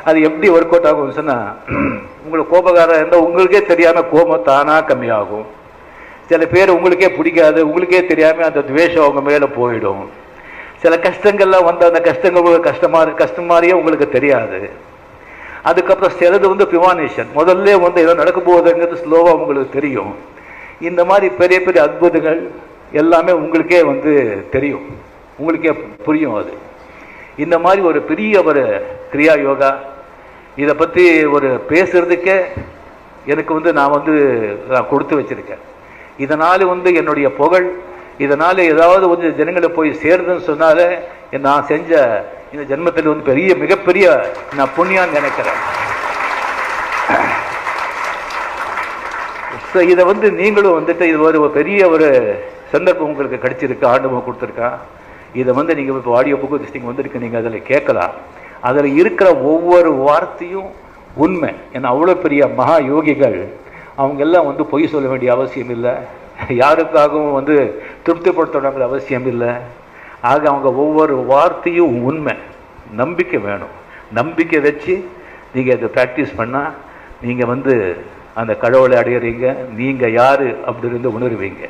அது எப்படி work out ஆகும்னு சொன்னால், உங்களுக்கு கோபக்காரம் இருந்தால் உங்களுக்கே தெரியாமல் கோபம் தானாக கம்மியாகும். சில பேர் உங்களுக்கே பிடிக்காது, உங்களுக்கே தெரியாமல் அந்த துவேஷம் அவங்க மேலே போயிடும். சில கஷ்டங்கள்லாம் வந்து அந்த கஷ்டங்கள் உங்களுக்கு கஷ்டம் மாதிரியே உங்களுக்கு தெரியாது. அதுக்கப்புறம் சிலது வந்து பிவானேஷன், முதல்ல வந்து ஏதோ நடக்கும் போதுங்கிறது ஸ்லோவாக உங்களுக்கு தெரியும். இந்த மாதிரி பெரிய பெரிய அற்புதங்கள் எல்லாமே உங்களுக்கே வந்து தெரியும், உங்களுக்கே புரியும். அது இந்த மாதிரி ஒரு பெரிய ஒரு கிரியா யோகா, இதை பற்றி ஒரு பேசுறதுக்கே எனக்கு வந்து நான் கொடுத்து வச்சிருக்கேன். இதனால் வந்து என்னுடைய புகழ், இதனால் ஏதாவது வந்து ஜனங்களை போய் சேருதுன்னு சொன்னால நான் செஞ்ச இந்த ஜென்மத்தில் வந்து மிகப்பெரிய நான் புண்ணியான்னு நினைக்கிறேன். ஸோ இதை வந்து நீங்களும் வந்துட்டு இது ஒரு பெரிய ஒரு சந்தர்ப்பம் உங்களுக்கு கிடைச்சிருக்கு, ஆண்டவன் கொடுத்துருக்கா. இதை வந்து நீங்கள் இப்போ ஆடியோ புக்கு திஸ்டிங் வந்துருக்கு, நீங்கள் அதில் கேட்கலாம். அதில் இருக்கிற ஒவ்வொரு வார்த்தையும் உண்மை. ஏன்னா அவ்வளோ பெரிய மகா யோகிகள் அவங்க எல்லாம் வந்து பொய் சொல்ல வேண்டிய அவசியம் இல்லை, யாருக்காகவும் வந்து திருப்திப்படுத்தணுங்கிற அவசியம் இல்லை. ஆக அவங்க ஒவ்வொரு வார்த்தையும் உண்மை. நம்பிக்கை வேணும். நம்பிக்கை வச்சு நீங்கள் இதை ப்ராக்டிஸ் பண்ணால் நீங்கள் வந்து அந்த கடவுளை அடையிறீங்க. நீங்கள் யார் அப்படின்னு உணர்வீங்க.